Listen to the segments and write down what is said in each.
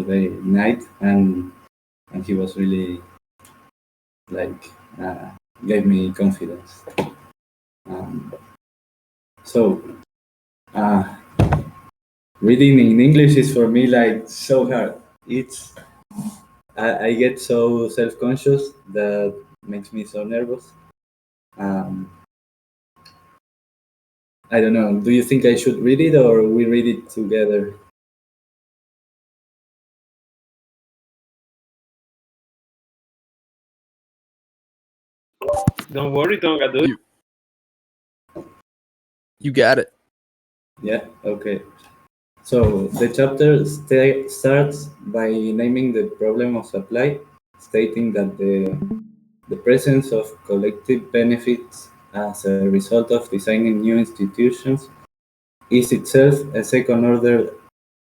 yesterday night, and he was really gave me confidence. So reading in English is for me so hard. I get so self-conscious that makes me so nervous. I don't know. Do you think I should read it, or we read it together? Don't worry, Tonga, do it. You got it. Yeah, okay. So the chapter starts by naming the problem of supply, stating that the presence of collective benefits as a result of designing new institutions is itself a second-order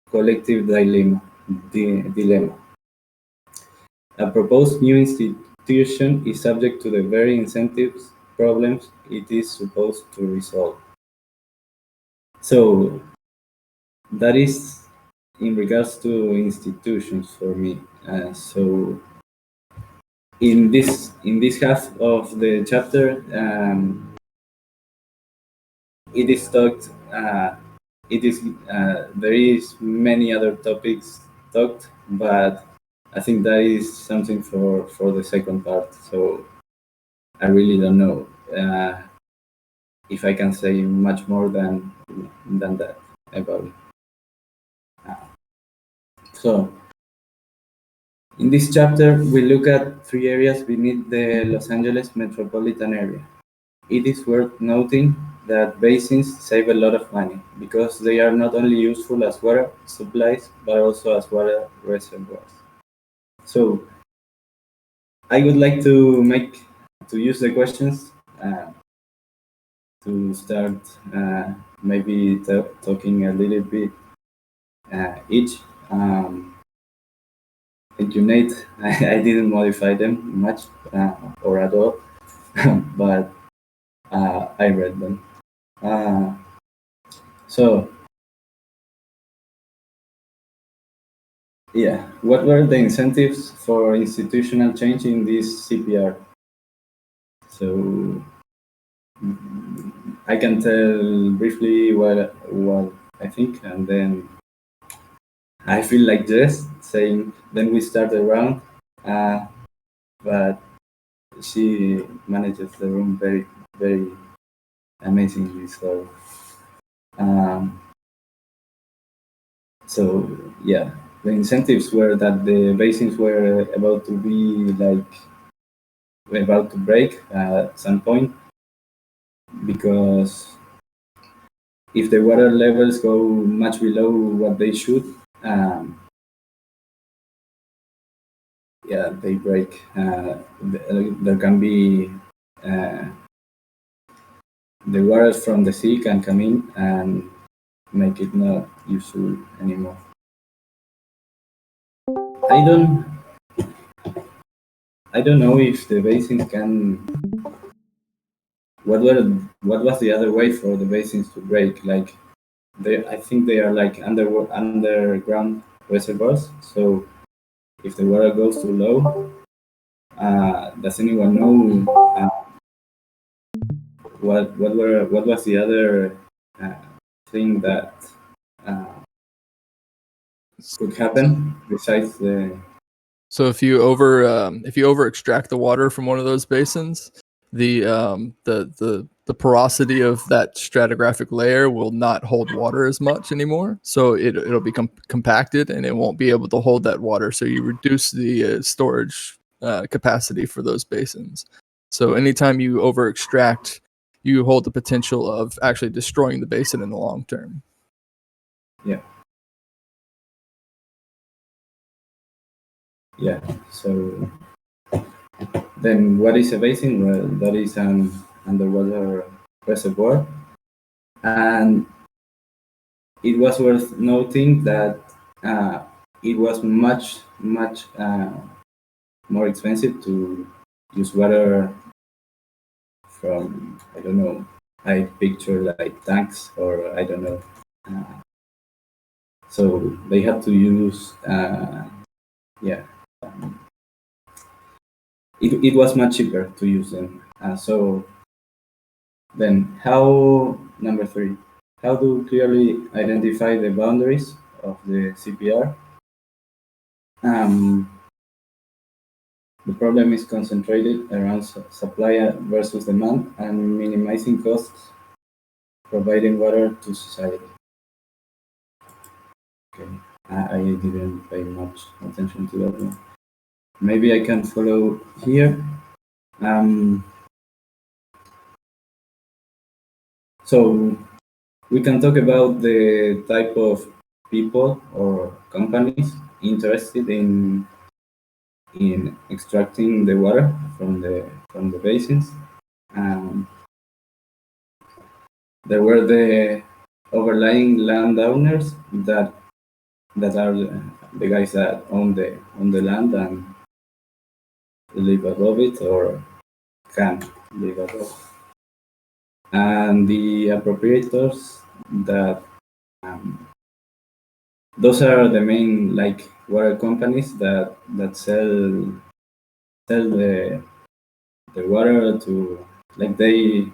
collective dilemma. A proposed new institution is subject to the very incentives problems it is supposed to resolve. So that is in regards to institutions for me. So in this half of the chapter, it is talked. There is many other topics talked, but I think that is something for the second part. So I really don't know if I can say much more than that about it. So in this chapter, we look at 3 areas beneath the Los Angeles metropolitan area. It is worth noting that basins save a lot of money because they are not only useful as water supplies, but also as water reservoirs. So I would like to use the questions to start maybe talking a little bit each. Thank you, Nate. I didn't modify them much or at all, but I read them. So, yeah, what were the incentives for institutional change in this CPR? So, I can tell briefly what I think, and then I feel like just saying, then we start the round, but she manages the room very, very amazingly. So yeah, the incentives were that the basins were about to break at some point, because if the water levels go much below what they should, they break. There can be the water from the sea can come in and make it not useful anymore. I don't know if the basins can. What was the other way for the basins to break? I think they are like underground reservoirs. So if the water goes too low, does anyone know what was the other thing that could happen besides the? So if you over extract the water from one of those basins, the porosity of that stratigraphic layer will not hold water as much anymore. So it'll become compacted and it won't be able to hold that water. So you reduce the storage capacity for those basins. So anytime you over extract, you hold the potential of actually destroying the basin in the long term. Yeah. Yeah. So then what is a basin? Well, that is an underwater reservoir. And it was worth noting that it was much more expensive to use water from, I don't know, I picture like tanks or I don't know. So they had to use, it was much cheaper to use them. So then, number three, how to clearly identify the boundaries of the CPR? The problem is concentrated around supply versus demand and minimizing costs, providing water to society. Okay, I didn't pay much attention to that one. Maybe I can follow here. So we can talk about the type of people or companies interested in extracting the water from the basins. There were the overlying landowners that are the guys that own the land and live above it or can live above, and the appropriators that those are the main like water companies that sell the water to, like, they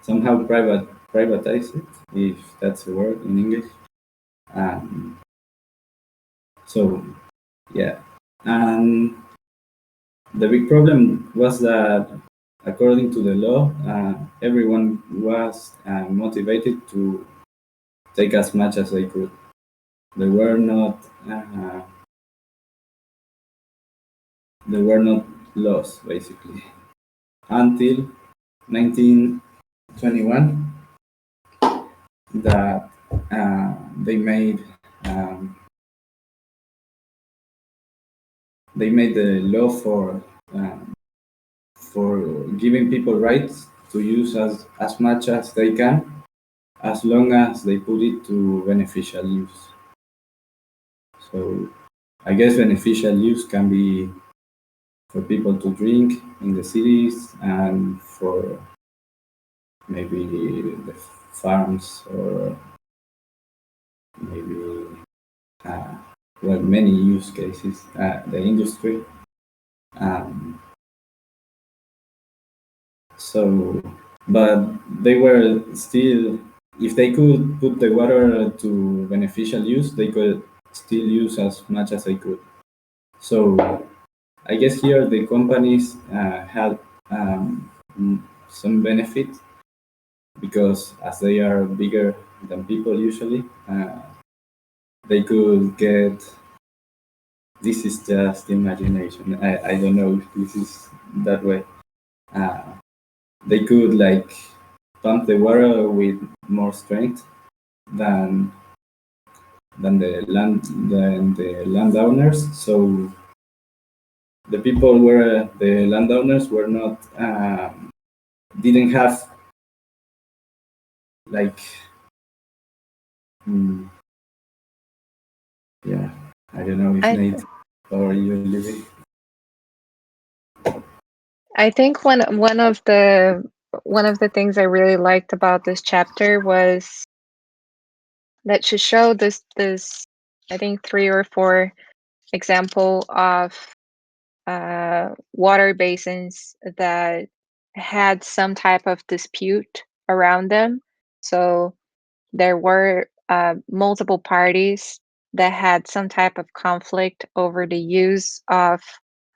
somehow privatize it, if that's a word in English. So yeah, and the big problem was that according to the law, everyone was motivated to take as much as they could. They were not uh, they were not laws basically until 1921 that they made the law for giving people rights to use as much as they can, as long as they put it to beneficial use. So I guess beneficial use can be for people to drink in the cities and for maybe the farms or maybe many use cases, the industry. So, but they were still, if they could put the water to beneficial use, they could still use as much as they could. So, I guess here the companies had some benefit because as they are bigger than people usually, they could get. This is just imagination. I don't know if this is that way. They could like pump the water with more strength than the landowners. So the people were the landowners were not didn't have like yeah, I don't know if Nate or you Livy. I think one of the things I really liked about this chapter was that she showed this I think 3 or 4 example of water basins that had some type of dispute around them. So there were multiple parties that had some type of conflict over the use of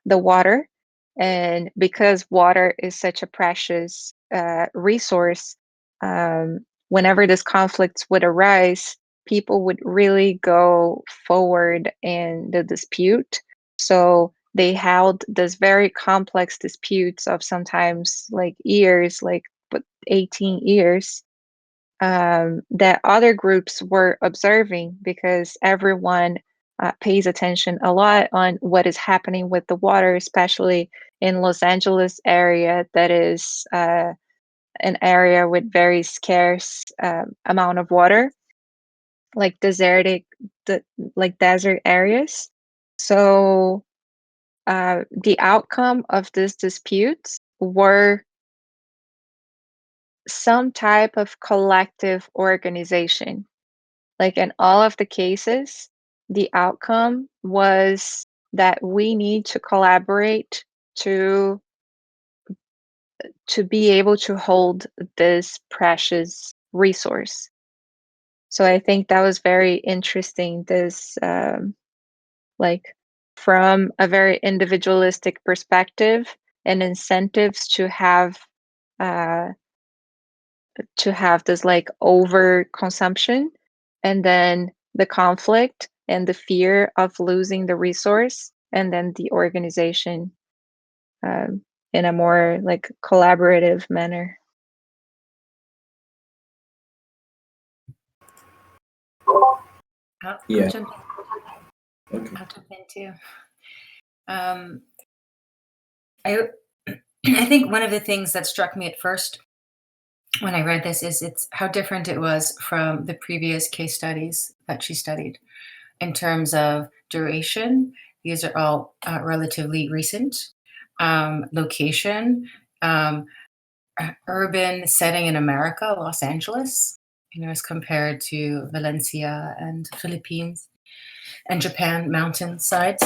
the water. And because water is such a precious resource, whenever this conflicts would arise, people would really go forward in the dispute. So they held this very complex disputes of sometimes like years, like 18 years, that other groups were observing, because everyone pays attention a lot on what is happening with the water, especially in Los Angeles area that is an area with very scarce amount of water, like like desert areas. So the outcome of these disputes were some type of collective organization. Like in all of the cases, the outcome was that we need to collaborate to be able to hold this precious resource. So I think that was very interesting. This like from a very individualistic perspective and incentives uh, to have this like over consumption, and then the conflict and the fear of losing the resource, and then the organization in a more like collaborative manner. I'll Yeah. jump in. Okay. I'll jump in too. I think one of the things that struck me at first when I read this is it's how different it was from the previous case studies that she studied in terms of duration. These are all relatively recent. Location, urban setting in America, Los Angeles, as compared to Valencia and Philippines and Japan mountain sides.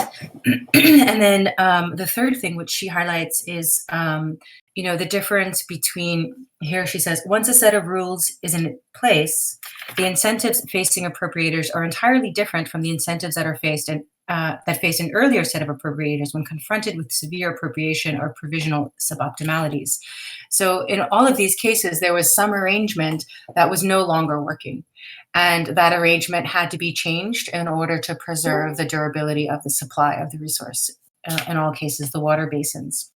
And then the third thing which she highlights is the difference between, here she says, once a set of rules is in place, the incentives facing appropriators are entirely different from the incentives that are faced that face an earlier set of appropriators when confronted with severe appropriation or provisional suboptimalities. So in all of these cases, there was some arrangement that was no longer working. And that arrangement had to be changed in order to preserve the durability of the supply of the resource, in all cases, the water basins.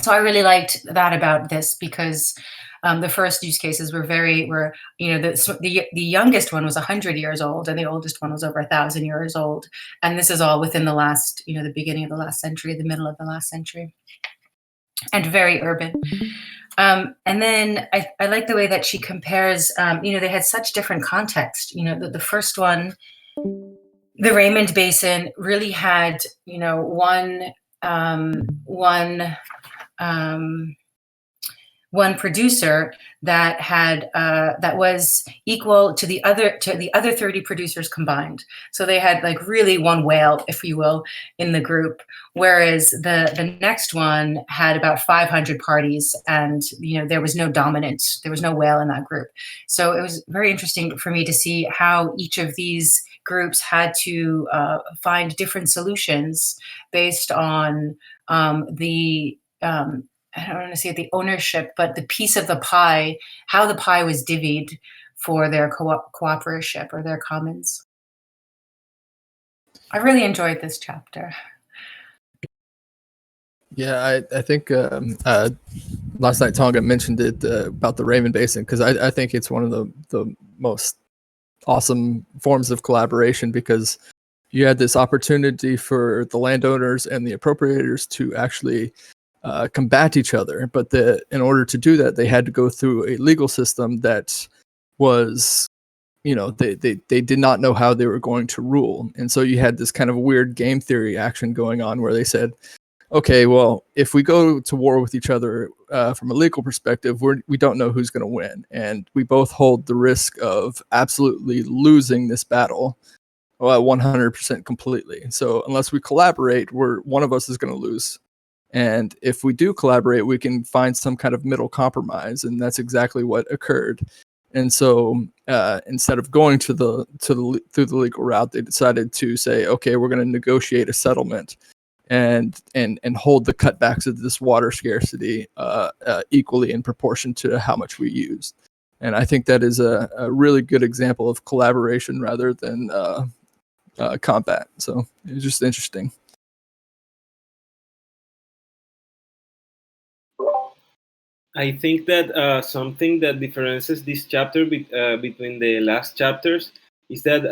So I really liked that about this because the first use cases were the youngest one was 100 years old and the oldest one was over 1,000 years old. And this is all within the last, the beginning of the last century, the middle of the last century, and very urban. And then I like the way that she compares, they had such different context. The first one, the Raven Basin, really had, one producer that had that was equal to the other 30 producers combined. So they had like really one whale, if you will, in the group, whereas the next one had about 500 parties, and there was no dominant, there was no whale in that group. So it was very interesting for me to see how each of these groups had to find different solutions based on I don't want to say the ownership, but the piece of the pie, how the pie was divvied for their cooperatorship or their commons. I really enjoyed this chapter. Yeah, I think last night Tonga mentioned it about the Raven Basin, because I think it's one of the most awesome forms of collaboration, because you had this opportunity for the landowners and the appropriators to actually combat each other, but in order to do that, they had to go through a legal system that was, they did not know how they were going to rule, and so you had this kind of weird game theory action going on where they said, okay, well, if we go to war with each other from a legal perspective, we don't know who's going to win, and we both hold the risk of absolutely losing this battle 100% completely. So unless we collaborate, one of us is going to lose. And if we do collaborate, we can find some kind of middle compromise, and that's exactly what occurred. And so instead of going through the legal route, they decided to say, okay, we're going to negotiate a settlement and hold the cutbacks of this water scarcity equally in proportion to how much we used. And I think that is a really good example of collaboration rather than combat. So it's just interesting. I think that something that differentiates this chapter between the last chapters is that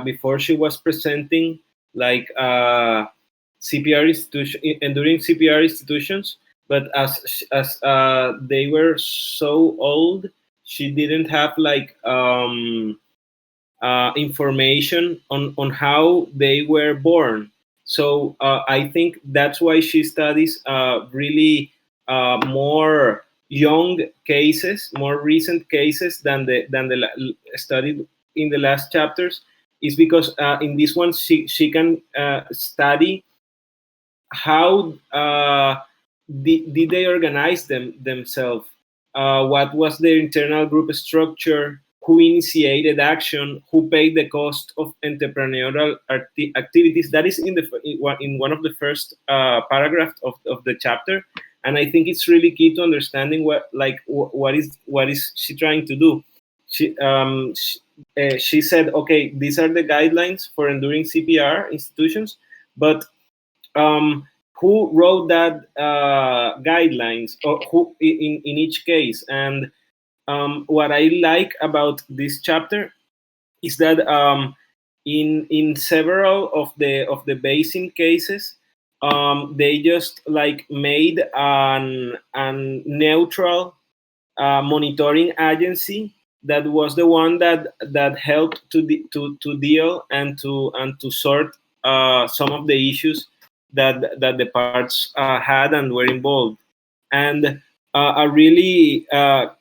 before she was presenting like CPR institution, enduring CPR institutions, but as they were so old, she didn't have like information on how they were born. So I think that's why she studies really more young cases, more recent cases than the study in the last chapters is because in this one she can study how did they organize themselves, what was their internal group structure, who initiated action, who paid the cost of entrepreneurial activities. That is in one of the first paragraphs of the chapter, and I think it's really key to understanding what is she trying to do. She said, okay, these are the guidelines for enduring CPR institutions, but who wrote that guidelines, or who in each case? And what I like about this chapter is that in several of the basin cases, they just like made an neutral monitoring agency that was the one that helped to deal and to sort some of the issues that the parts had and were involved. And a really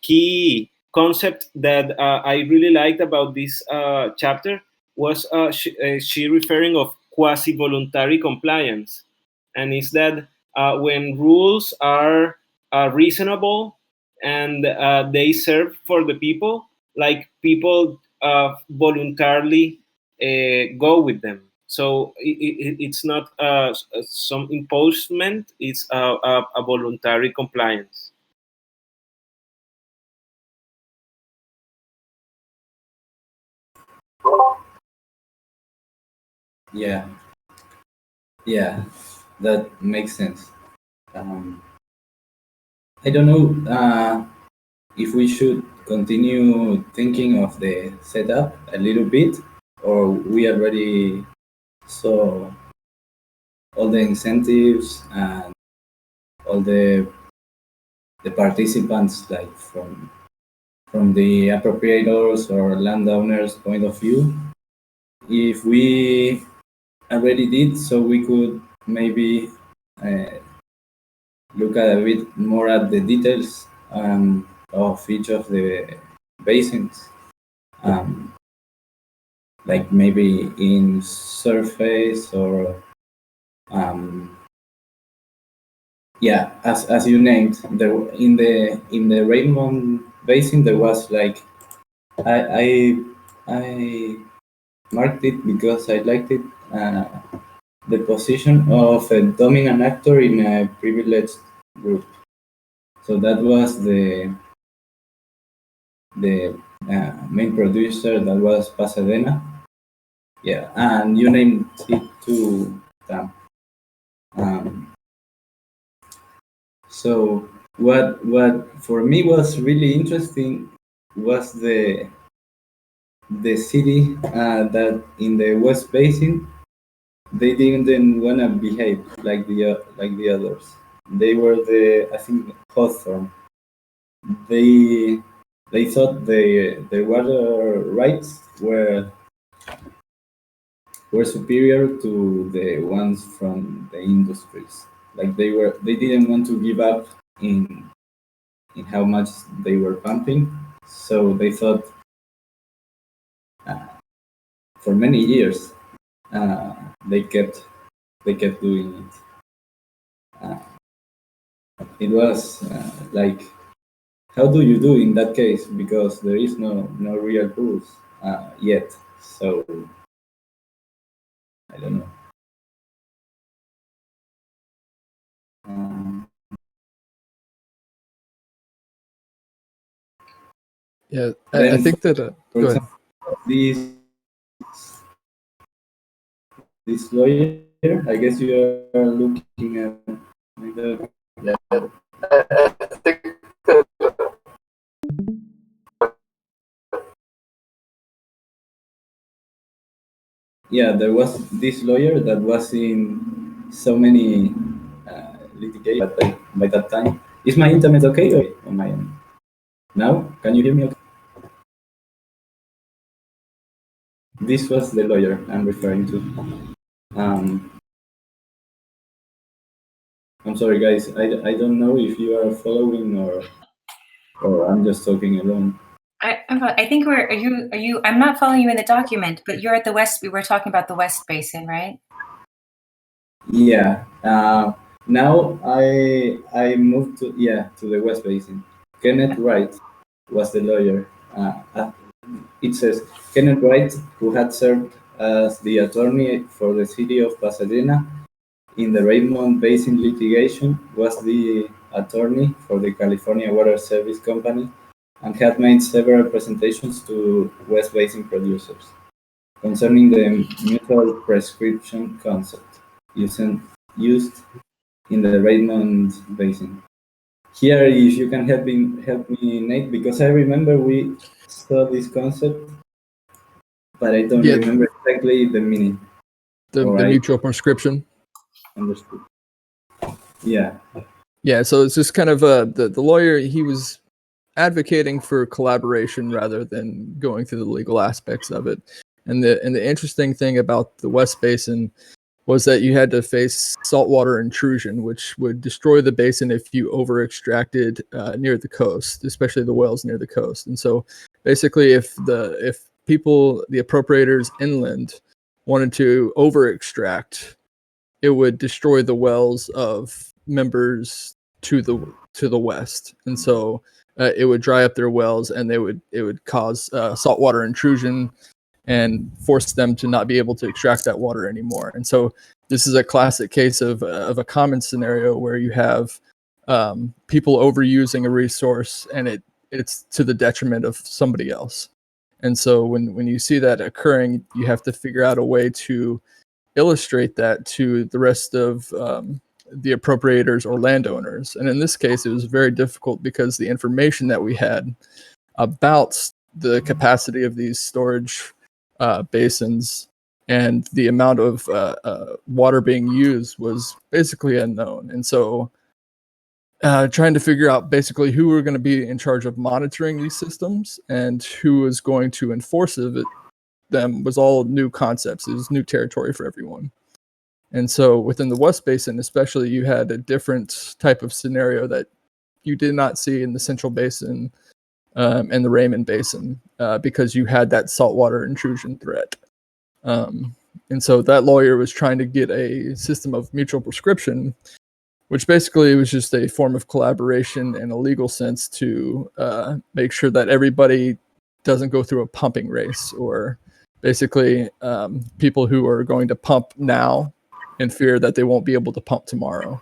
key concept that I really liked about this chapter was she referring of quasi-voluntary compliance, and is that when rules are reasonable and they serve for the people, like people voluntarily go with them. So it's not some imposement; it's a voluntary compliance. Yeah, yeah, that makes sense. Um, I don't know if we should continue thinking of the setup a little bit, or we already saw all the incentives and all the participants, like from the appropriators or landowners' point of view. If we already did, so we could maybe uh, look at a bit more at the details of each of the basins, um, like maybe in surface or yeah, as you named, there in the Raven Basin there was like I I marked it because I liked it. The position of a dominant actor in a privileged group. So that was the main producer. That was Pasadena. Yeah, and you named it too, Tam. Um, so what for me was really interesting was the city that in the West Basin they didn't want to behave like the others. They were I think Hawthorne. They they thought their water rights were superior to the ones from the industries. Like they didn't want to give up in how much they were pumping. So they thought uh, for many years uh, they kept they kept doing it. Uh, it was like, how do you do in that case? Because there is no real rules yet. So I don't know. Um, Yeah, I then, think that. for Go ahead. example, this lawyer, I guess you are looking at the, yeah, there was this lawyer that was in so many litigation by that time. Is my internet okay or on my end? Now, can you hear me okay? This was the lawyer I'm referring to. Um, I'm sorry, guys. I don't know if you are following or I'm just talking alone. I think are you? I'm not following you in the document, but you're at the west. We were talking about the West Basin, right? Yeah. Now I moved to the West Basin. Kenneth Wright was the lawyer. It says Kenneth Wright, who had served as the attorney for the city of Pasadena in the Raven Basin litigation, was the attorney for the California Water Service Company, and had made several presentations to West Basin producers concerning the mutual prescription concept used in the Raymond Basin. Here, if you can help me, Nate, because I remember we saw this concept, but I don't remember exactly the meaning. The mutual prescription. Understood. Yeah. Yeah, so it's just kind of the lawyer, he was advocating for collaboration rather than going through the legal aspects of it. And the interesting thing about the West Basin was that you had to face saltwater intrusion, which would destroy the basin if you over extracted near the coast, especially the wells near the coast. And so basically if people, the appropriators inland, wanted to over extract, it would destroy the wells of members to the west. And so it would dry up their wells, and it would cause saltwater intrusion and force them to not be able to extract that water anymore. And so this is a classic case of a common scenario where you have people overusing a resource, and it's to the detriment of somebody else. And so when you see that occurring, you have to figure out a way to illustrate that to the rest of the appropriators or landowners. And in this case, it was very difficult because the information that we had about the capacity of these storage basins and the amount of water being used was basically unknown. And so trying to figure out basically who were going to be in charge of monitoring these systems and who was going to enforce them was all new concepts. It was new territory for everyone. And so within the West Basin especially, you had a different type of scenario that you did not see in the Central Basin and the Raymond Basin because you had that saltwater intrusion threat. And so that lawyer was trying to get a system of mutual prescription, which basically was just a form of collaboration in a legal sense to make sure that everybody doesn't go through a pumping race, or basically people who are going to pump now in fear that they won't be able to pump tomorrow.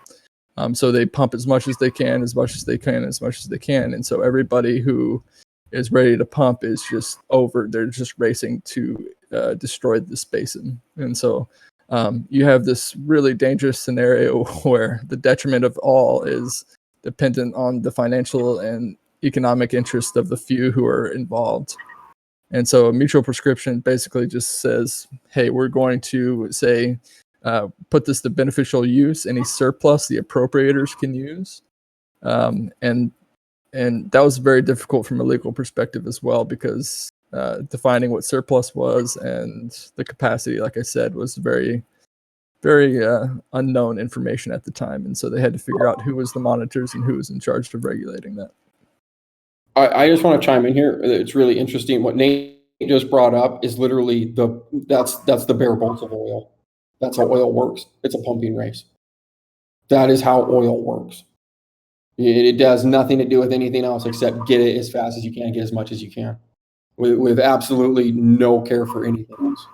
So they pump as much as they can. And so everybody who is ready to pump is just over. They're just racing to destroy this basin. And so you have this really dangerous scenario where the detriment of all is dependent on the financial and economic interest of the few who are involved. And so a mutual prescription basically just says, hey, we're going to say, put this to beneficial use. Any surplus the appropriators can use. And that was very difficult from a legal perspective as well, because defining what surplus was and the capacity, like I said, was very, very unknown information at the time. And so they had to figure out who was the monitors and who was in charge of regulating that. I just want to chime in here. It's really interesting. What Nate just brought up is literally that's the bare bones of oil. That's how oil works. It's a pumping race. That is how oil works. It has nothing to do with anything else except get it as fast as you can, get as much as you can, with absolutely no care for anything else.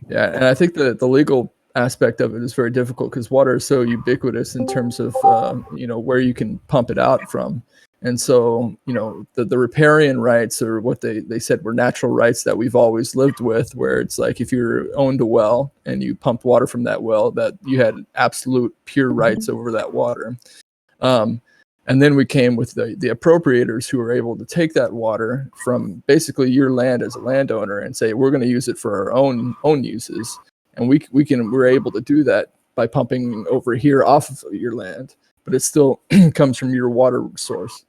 Yeah, and I think that the legal aspect of it is very difficult because water is so ubiquitous in terms of where you can pump it out from. And so, the riparian rights, or what they said were natural rights that we've always lived with, where it's like if you owned a well and you pumped water from that well, that you had absolute pure rights over that water. And then we came with the appropriators who were able to take that water from basically your land as a landowner and say, we're going to use it for our own uses. And we're able to do that by pumping over here off of your land, but it still comes from your water source.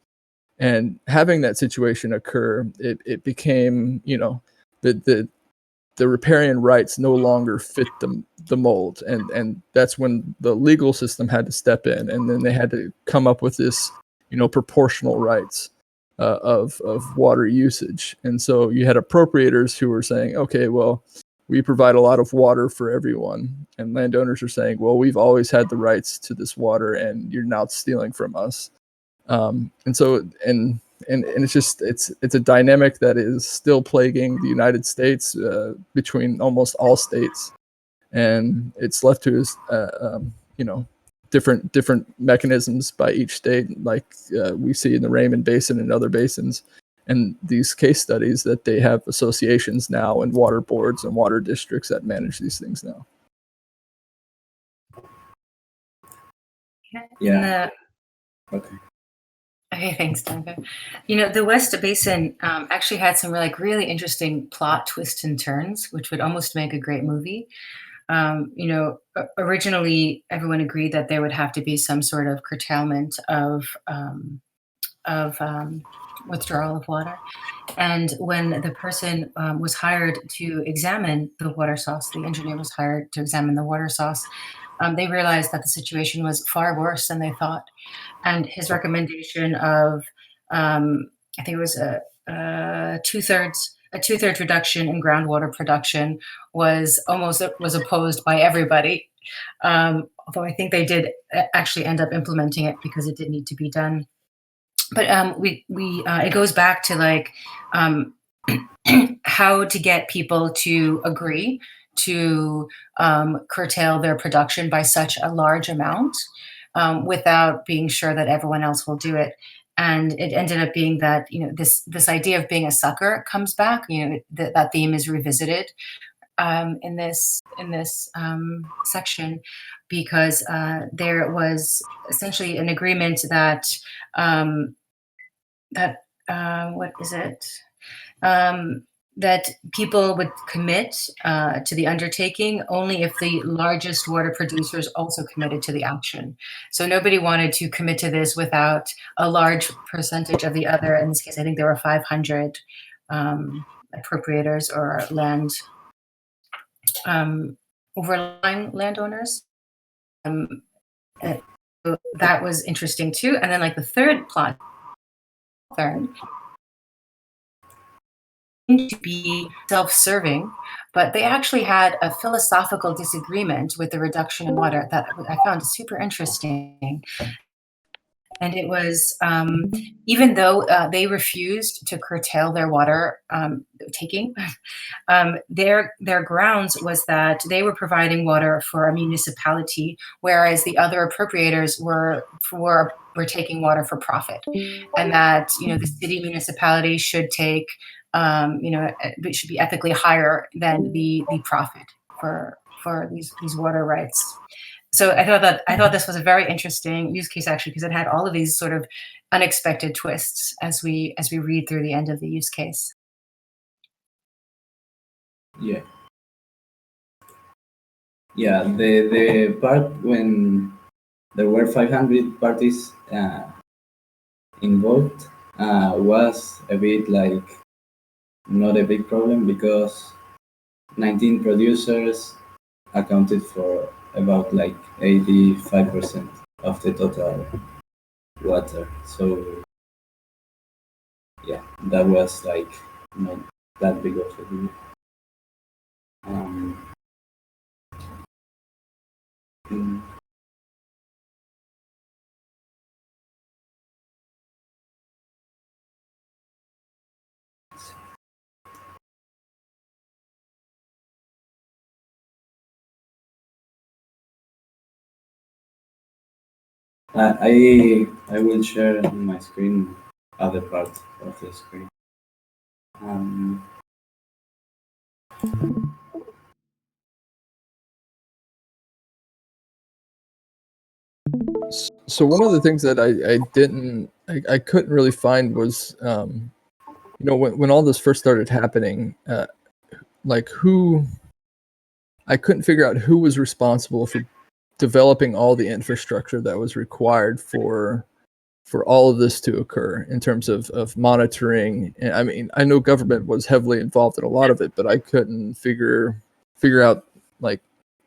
And having that situation occur, it became, the riparian rights no longer fit the mold. And that's when the legal system had to step in. And then they had to come up with this, proportional rights. of water usage. And so you had appropriators who were saying, okay, well, we provide a lot of water for everyone, and landowners are saying, well, we've always had the rights to this water, and you're now stealing from us. And so it's just it's a dynamic that is still plaguing the United States between almost all states, and it's left to different mechanisms by each state, like we see in the Raven Basin and other basins. And these case studies that they have associations now and water boards and water districts that manage these things now. Yeah. Okay. Okay, thanks, Duncan. The West Basin actually had some really interesting plot twists and turns, which would almost make a great movie. Originally, everyone agreed that there would have to be some sort of curtailment of withdrawal of water. And when the person was hired to examine the water source, the engineer was hired to examine the water source, they realized that the situation was far worse than they thought. And his recommendation of, I think it was a two-thirds reduction in groundwater production was opposed by everybody. Although I think they did actually end up implementing it because it did need to be done. But it goes back to how to get people to agree to curtail their production by such a large amount without being sure that everyone else will do it. And it ended up being that this idea of being a sucker comes back. That theme is revisited in this section, because there was essentially an agreement that that people would commit to the undertaking only if the largest water producers also committed to the action. So nobody wanted to commit to this without a large percentage of the other. In this case, I think there were 500 appropriators or land overlying landowners. So that was interesting too. And then the third plot to be self-serving, but they actually had a philosophical disagreement with the reduction in water that I found super interesting. And it was, even though they refused to curtail their water taking, their grounds was that they were providing water for a municipality, whereas the other appropriators were taking water for profit, and that the city municipality should take it should be ethically higher than the profit for these water rights. So I thought this was a very interesting use case, actually, because it had all of these sort of unexpected twists as we read through the end of the use case. Yeah. Yeah, the part when there were 500 parties involved was a bit not a big problem, because 19 producers accounted for about 85% of the total water. So yeah, that was not that big of a deal. I will share my screen, other part of the screen. So one of the things that I couldn't really find was, when all this first started happening, who, I couldn't figure out who was responsible for developing all the infrastructure that was required for all of this to occur in terms of monitoring. And I mean, I know government was heavily involved in a lot of it, but I couldn't figure out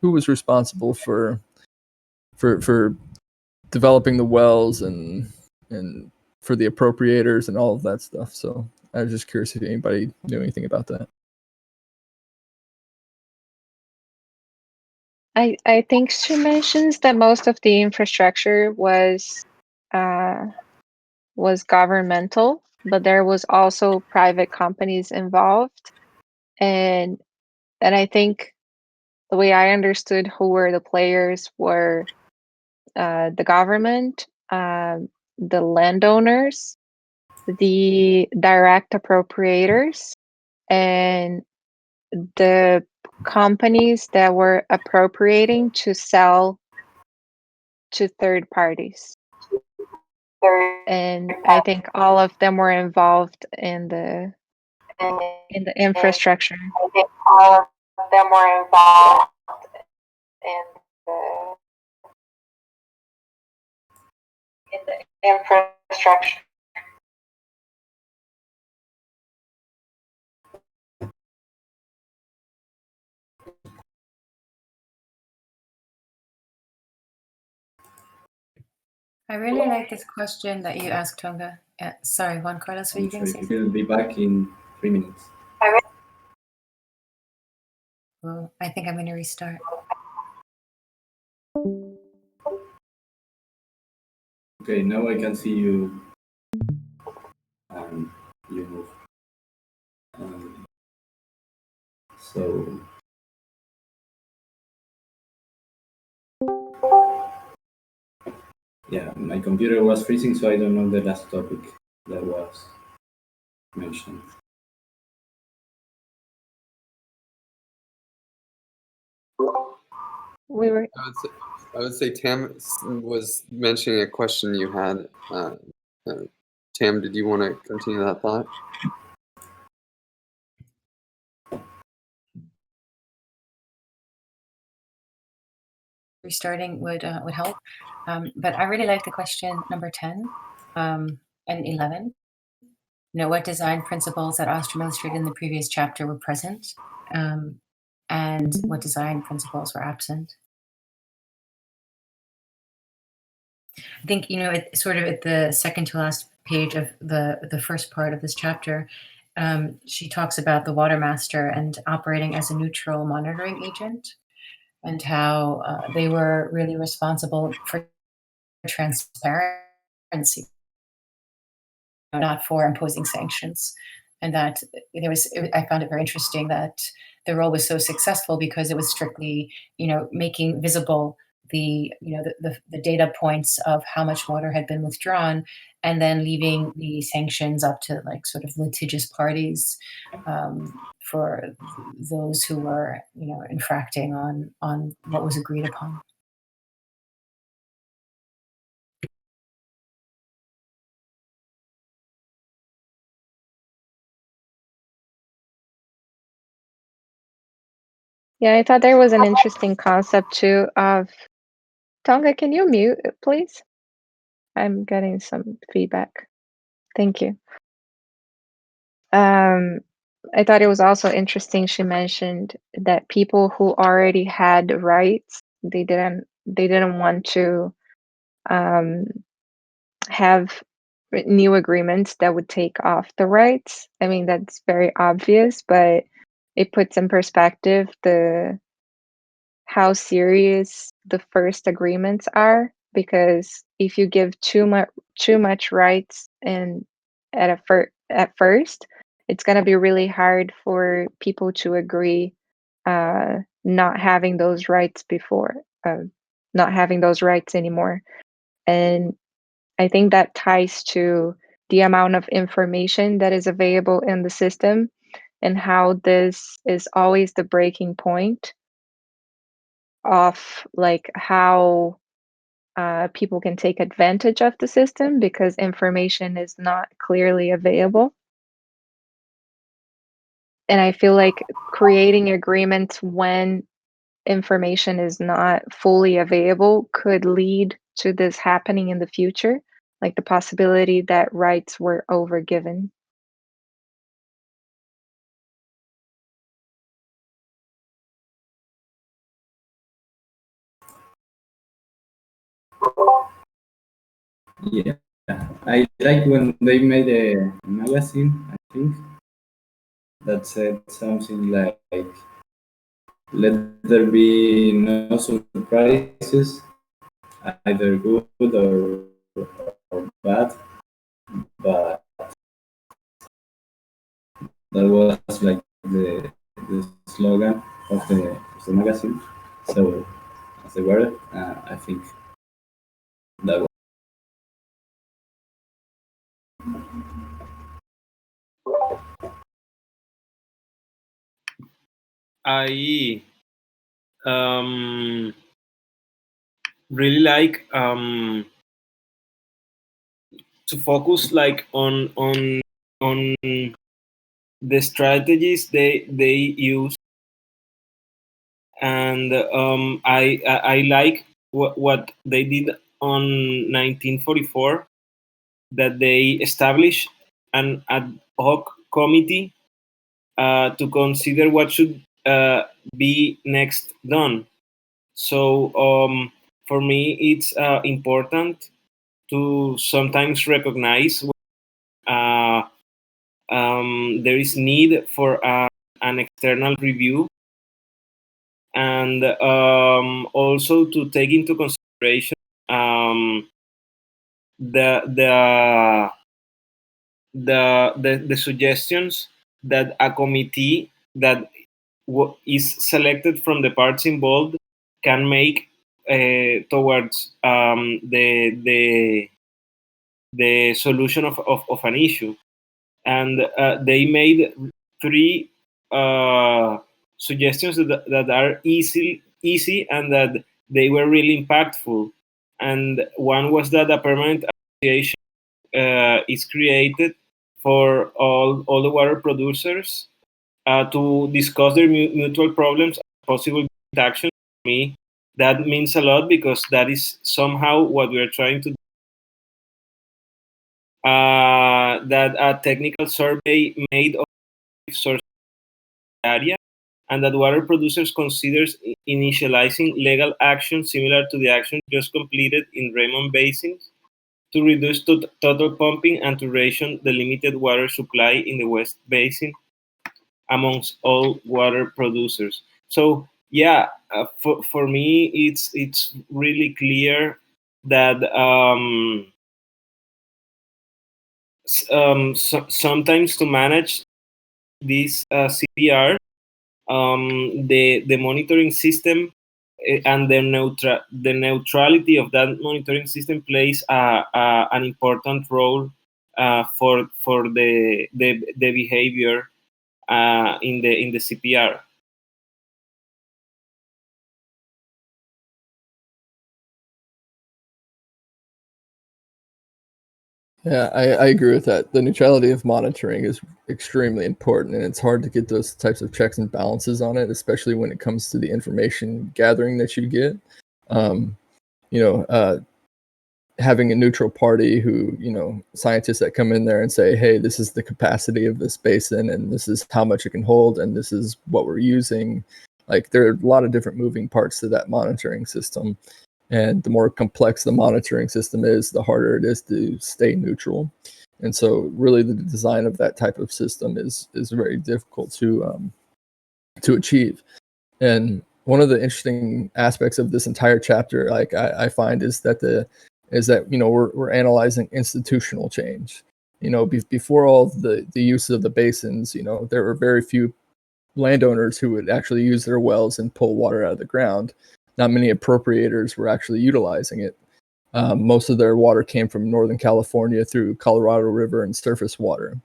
who was responsible for developing the wells and for the appropriators and all of that stuff. So I was just curious if anybody knew anything about that. I think she mentions that most of the infrastructure was governmental, but there was also private companies involved, and I think the way I understood who were the players were the government, the landowners, the direct appropriators, and the companies that were appropriating to sell to third parties. And I think all of them were involved in the infrastructure. I think all of them were involved in the infrastructure. I really like this question that you asked, Tonga. Sorry, Juan Carlos, were you going to say something? We'll be back in 3 minutes. Well, I think I'm going to restart. Okay, now I can see you. You move. So. Yeah, my computer was freezing, so I don't know the last topic that was mentioned. We were I would say Tam was mentioning a question you had. Tam, did you want to continue that thought? Restarting would help. But I really like the question number 10 and 11. What design principles that Osterministered in the previous chapter were present, and what design principles were absent. I think, it's sort of at the second to last page of the first part of this chapter, she talks about the water master and operating as a neutral monitoring agent, and how they were really responsible for transparency, not for imposing sanctions. And that I found it very interesting that the role was so successful because it was strictly, making visible the data points of how much water had been withdrawn, and then leaving the sanctions up to like sort of litigious parties for those who were, infracting on what was agreed upon. Yeah, I thought there was an interesting concept too of Tonga, can you mute, please? I'm getting some feedback. Thank you. I thought it was also interesting she mentioned that people who already had rights, they didn't want to have new agreements that would take off the rights. I mean, that's very obvious, but it puts in perspective how serious the first agreements are, because if you give too much rights and at first, it's going to be really hard for people to agree not having those rights not having those rights anymore. And I think that ties to the amount of information that is available in the system, and how this is always the breaking point of like how people can take advantage of the system because information is not clearly available. And I feel like creating agreements when information is not fully available could lead to this happening in the future, like the possibility that rights were overgiven. Yeah, I like when they made a magazine, I think, that said something like, let there be no surprises, either good or bad, but that was like the slogan of the magazine. So, as the word, I think that was. I really like to focus like on the strategies they use, and I like what they did on 1944, that they established an ad hoc committee to consider what should be next done. So for me, it's important to sometimes recognize uh, there is need for an external review, and also to take into consideration um, the, the the suggestions that a committee that is selected from the parts involved can make towards the solution of an issue. And they made three suggestions that are easy and that they were really impactful. And one was that a permanent association is created for all the water producers to discuss their mutual problems and possible action. For me, that means a lot, because that is somehow what we are trying to do. That a technical survey made of source area, and that water producers considers initializing legal action similar to the action just completed in Raven Basin to reduce total pumping and to ration the limited water supply in the West Basin amongst all water producers. So yeah, for me, it's really clear that sometimes to manage this CPR, the monitoring system and the neutrality of that monitoring system plays an important role for the behavior in the CPR. Yeah, I agree with that. The neutrality of monitoring is extremely important, and it's hard to get those types of checks and balances on it, especially when it comes to the information gathering that you get. Um, you know, having a neutral party who, scientists that come in there and say, hey, this is the capacity of this basin, and this is how much it can hold, and this is what we're using. Like, there are a lot of different moving parts to that monitoring system. And the more complex the monitoring system is, the harder it is to stay neutral. And so really the design of that type of system is very difficult to achieve. And one of the interesting aspects of this entire chapter, like I find, is that we're analyzing institutional change. Before all of the use of the basins, there were very few landowners who would actually use their wells and pull water out of the ground. Not many appropriators were actually utilizing it. Most of their water came from Northern California through Colorado River and surface water.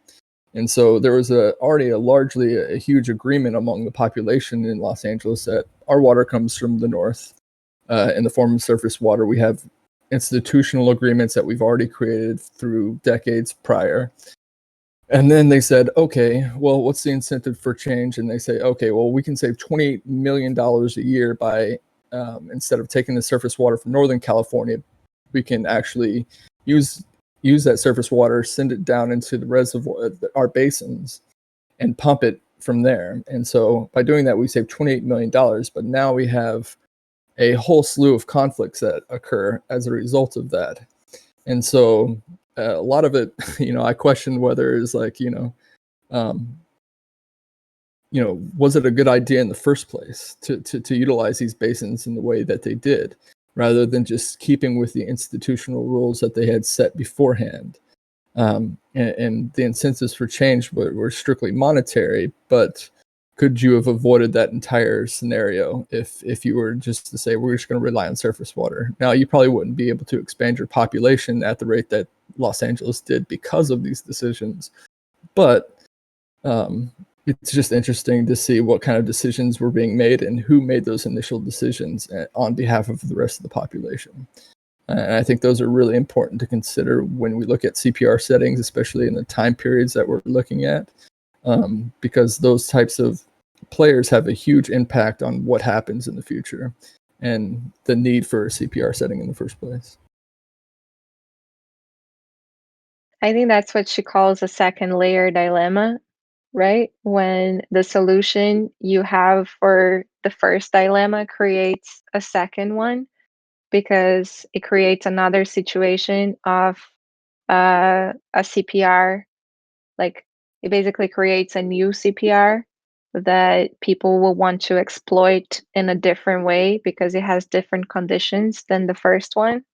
And so there was already a huge agreement among the population in Los Angeles that our water comes from the north in the form of surface water. We have institutional agreements that we've already created through decades prior. And then they said, okay, well, what's the incentive for change? And they say, okay, well, we can save $28 million a year by instead of taking the surface water from Northern California, we can actually use that surface water, send it down into the reservoir, our basins, and pump it from there. And so by doing that, we save $28 million. But now we have a whole slew of conflicts that occur as a result of that. And so a lot of it, I question whether it's like, was it a good idea in the first place to utilize these basins in the way that they did, rather than just keeping with the institutional rules that they had set beforehand? And the incentives for change were strictly monetary, but could you have avoided that entire scenario if you were just to say, we're just going to rely on surface water? Now, you probably wouldn't be able to expand your population at the rate that Los Angeles did because of these decisions. But it's just interesting to see what kind of decisions were being made and who made those initial decisions on behalf of the rest of the population. And I think those are really important to consider when we look at CPR settings, especially in the time periods that we're looking at, because those types of players have a huge impact on what happens in the future and the need for a CPR setting in the first place. I think that's what she calls a second layer dilemma, right? When the solution you have for the first dilemma creates a second one, because it creates another situation of a CPR. Like, it basically creates a new CPR that people will want to exploit in a different way because it has different conditions than the first one.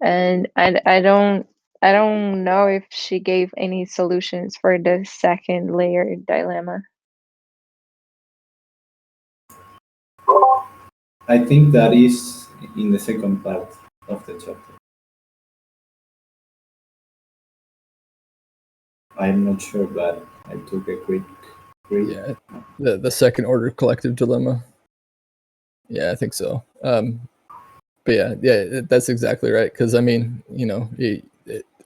And I don't know if she gave any solutions for the second layer dilemma. I think that is in the second part of the chapter. I'm not sure, but I took a quick read. Yeah, the second order collective dilemma. Yeah, I think so. But yeah, that's exactly right. Because I mean,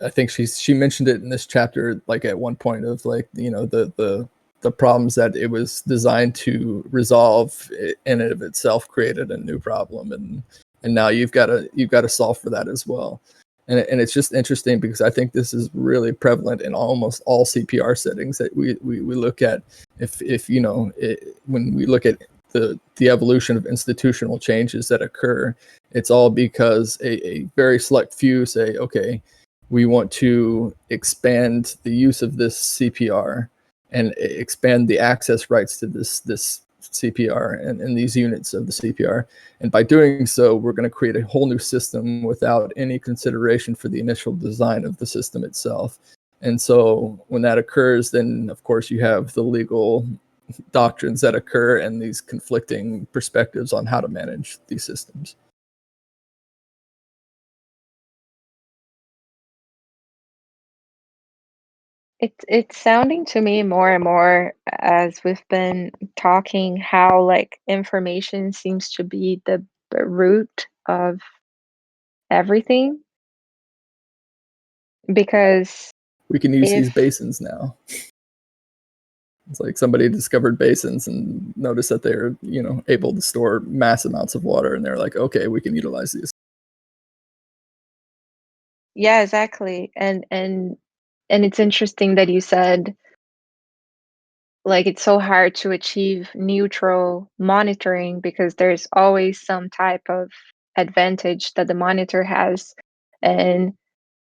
I think she mentioned it in this chapter, like at one point of like, the problems that it was designed to resolve in and of itself created a new problem, and now you've got to solve for that as well. And it's just interesting because I think this is really prevalent in almost all CPR settings that we look at. If when we look at the evolution of institutional changes that occur, it's all because a very select few say, okay, we want to expand the use of this CPR and expand the access rights to this CPR and these units of the CPR. And by doing so, we're going to create a whole new system without any consideration for the initial design of the system itself. And so when that occurs, then of course you have the legal doctrines that occur and these conflicting perspectives on how to manage these systems. It's sounding to me more and more as we've been talking how like information seems to be the root of everything, because We can use these if basins now. It's like somebody discovered basins and noticed that they're, able to store mass amounts of water, and they're like, okay, we can utilize these. yeah, exactly. And it's interesting that you said like it's so hard to achieve neutral monitoring because there's always some type of advantage that the monitor has. And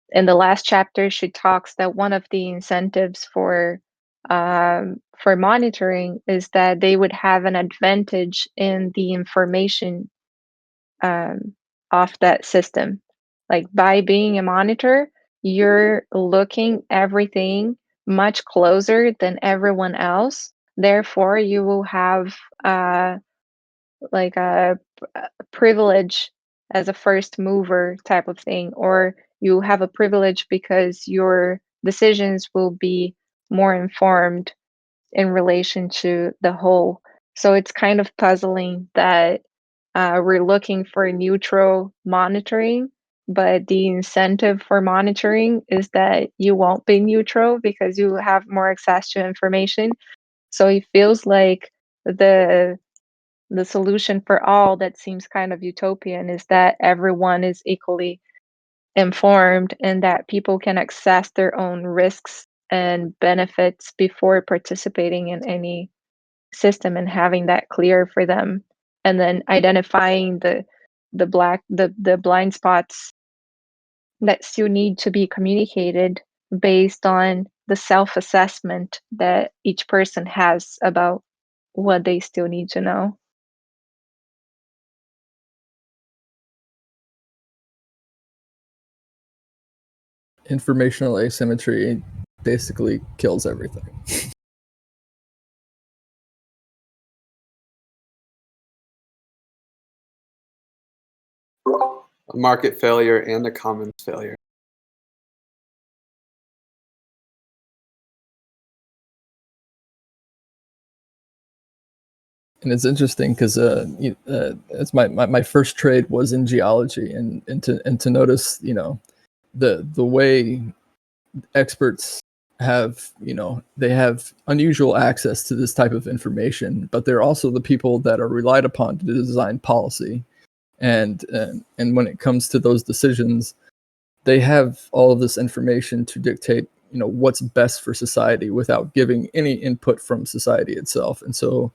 in the last chapter, she talks that one of the incentives for monitoring is that they would have an advantage in the information of that system. Like by being a monitor, you're looking everything much closer than everyone else. Therefore, you will have like a privilege as a first mover type of thing, or you have a privilege because your decisions will be more informed in relation to the whole. So it's kind of puzzling that we're looking for neutral monitoring, but the incentive for monitoring is that you won't be neutral because you have more access to information. So it feels like the solution for all that seems kind of utopian is that everyone is equally informed and that people can assess their own risks and benefits before participating in any system and having that clear for them, and then identifying the blind spots that still need to be communicated based on the self-assessment that each person has about what they still need to know. Informational asymmetry basically kills everything. A market failure and a commons failure. And it's interesting because it's my first trade was in geology, and to notice, you know, the way experts have, you know, they have unusual access to this type of information, but they're also the people that are relied upon to design policy. And when it comes to those decisions, they have all of this information to dictate, you know, what's best for society without giving any input from society itself. And so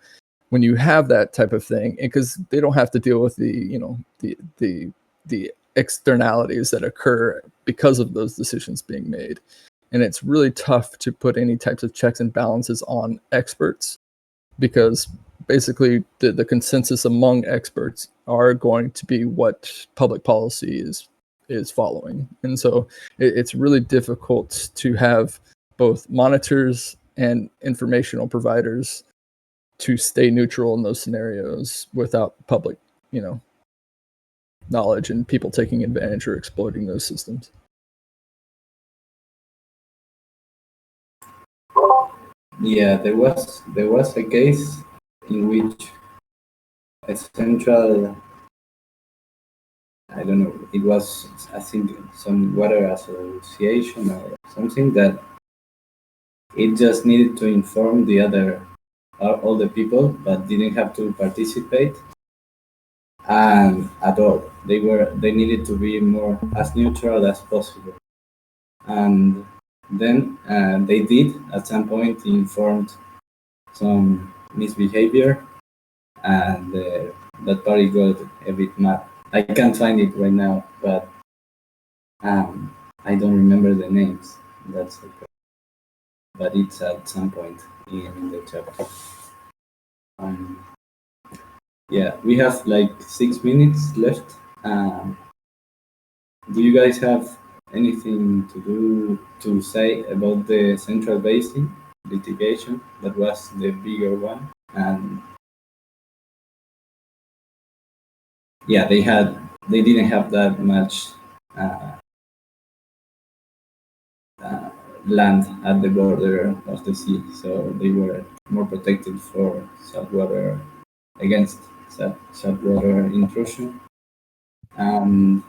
when you have that type of thing, because they don't have to deal with the, you know, the externalities that occur because of those decisions being made, and it's really tough to put any types of checks and balances on experts, because basically the consensus among experts are going to be what public policy is following. And so it's really difficult to have both monitors and informational providers to stay neutral in those scenarios without public, you know, knowledge and people taking advantage or exploiting those systems. Yeah, there was a case in which a central, I don't know, it was, I think, some water association or something, that it just needed to inform the other, all the people, but didn't have to participate. And at all, they needed to be more as neutral as possible. And then they did at some point informed some misbehavior, and that party got a bit mad. I can't find it right now, but I don't remember the names. That's okay. But it's at some point in the chapter. Yeah, we have like 6 minutes left. Do you guys have anything to say about the Central Basin litigation? That was the bigger one, and yeah, they didn't have that much land at the border of the sea, so they were more protected for saltwater, against saltwater intrusion. And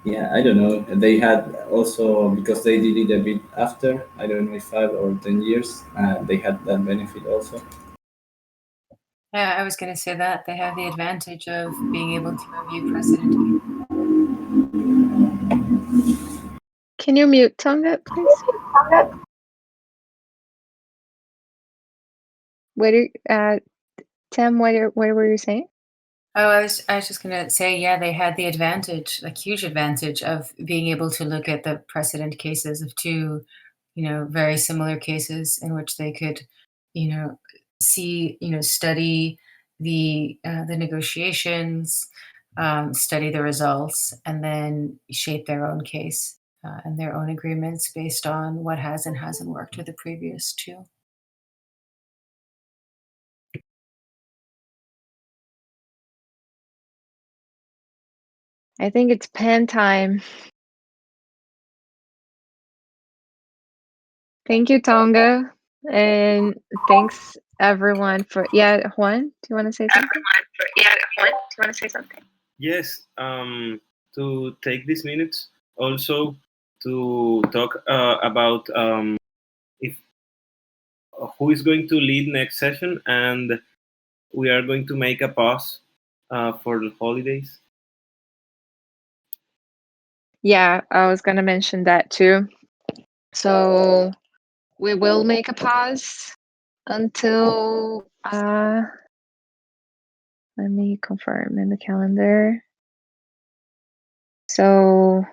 yeah, I don't know. They had also, because they did it a bit after, I don't know if 5 or 10 years, they had that benefit also. Yeah, I was going to say that they have the advantage of being able to review precedent. Can you mute Tonga, please? Tim, what were you saying? Oh, I was just going to say, yeah, they had the advantage, like huge advantage of being able to look at the precedent cases of two, you know, very similar cases in which they could, you know, see, you know, study the negotiations, study the results, and then shape their own case and their own agreements based on what has and hasn't worked with the previous two. I think it's pen time. Thank you, Tonga. And thanks everyone for, yeah, Juan, do you want to say something? Yes, to take these minutes also to talk about if who is going to lead next session, and we are going to make a pause for the holidays. Yeah, I was going to mention that too. So we will make a pause until, let me confirm in the calendar. So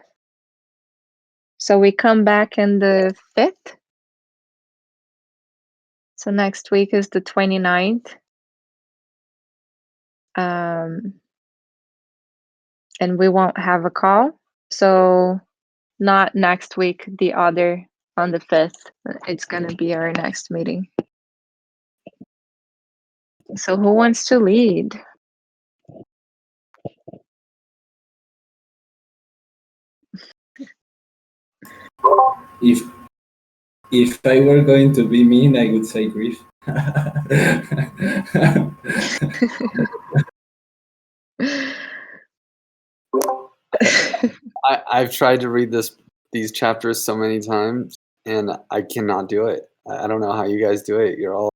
we come back in the 5th. So next week is the 29th. And we won't have a call. So not next week, the other on the 5th. It's going to be our next meeting. So who wants to lead? If I were going to be mean, I would say grief. I've tried to read these chapters so many times, and I cannot do it. I don't know how you guys do it. You're all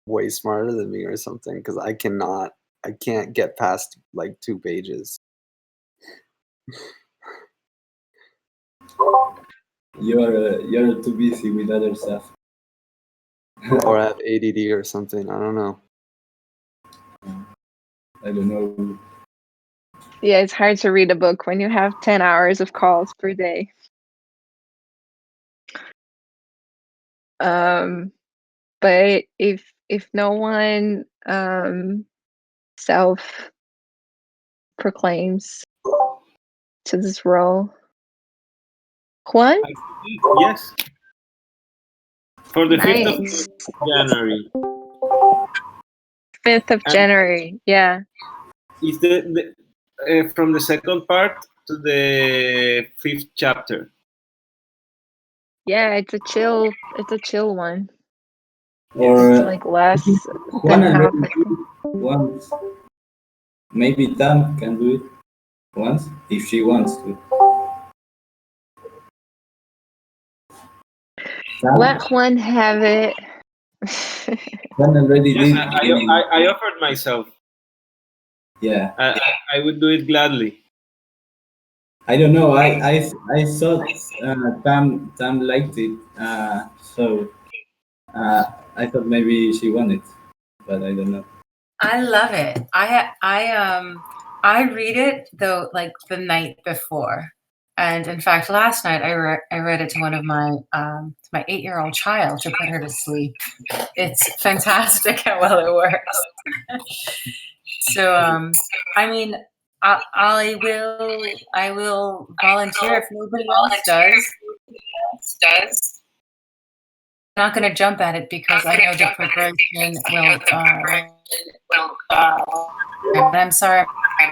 way smarter than me or something, because I can't get past like 2 pages. You're too busy with other stuff. Or I have ADD or something. I don't know. I don't know. Yeah, it's hard to read a book when you have 10 hours of calls per day. But if no one self proclaims to this role, Juan? Yes. For the 5th of Nice. January. 5th of And January, yeah. is from the second part to the 5th chapter. Yeah, it's a chill one. Or It's like less Juan than half, already I did think. it once. Maybe Tam can do it once if she wants to. Tam, Let Juan have it. Juan already Yes, did. I offered myself. Yeah. I would do it gladly. I don't know. I thought Tam liked it. So I thought maybe she wanted, but I don't know. I love it. I read it though like the night before, and in fact, last night I read it to one of my 8-year-old child to put her to sleep. It's fantastic how well it works. So I mean, I will volunteer if nobody else does. I'm not going to jump at it because I know the progression will. But I'm sorry, I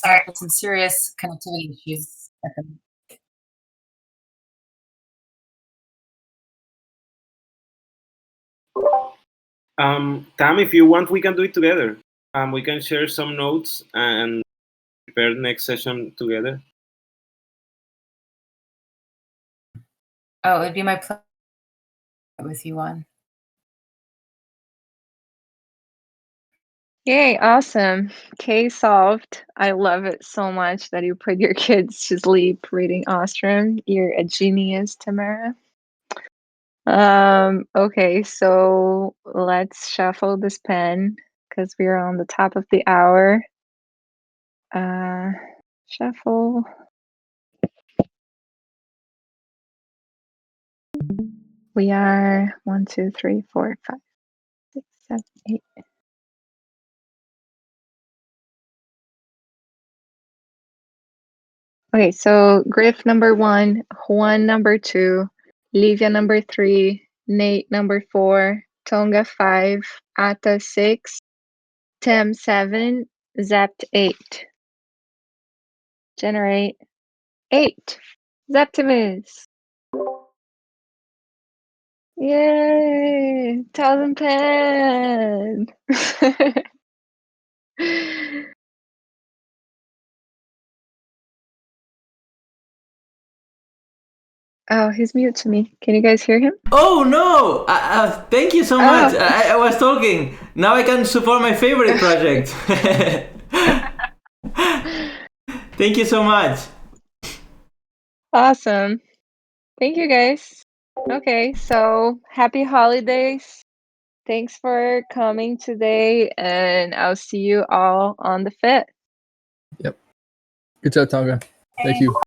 have some serious connectivity issues at the moment. Tam, if you want, we can do it together. We can share some notes and prepare the next session together. Oh, it'd be my pleasure with you on. Yay, awesome. Case solved. I love it so much that you put your kids to sleep reading Ostrom. You're a genius, Tamara. Okay, so let's shuffle this pen because we're on the top of the hour. Shuffle. We are 1, 2, 3, 4, 5, 6, 7, 8. Okay, so Griff number 1, Juan number 2, Livia number 3, Nate number 4, Tonga 5, Ata 6, Tem 7, Zept 8. Generate 8. Zeptimus. Yay! 1000 pen. Oh, he's mute to me. Can you guys hear him? Oh no! Thank you so much. Oh. I was talking. Now I can support my favorite project. Thank you so much. Awesome. Thank you guys. Okay, so happy holidays. Thanks for coming today, and I'll see you all on the 5th. Yep. Good job, Tonga. Thank you.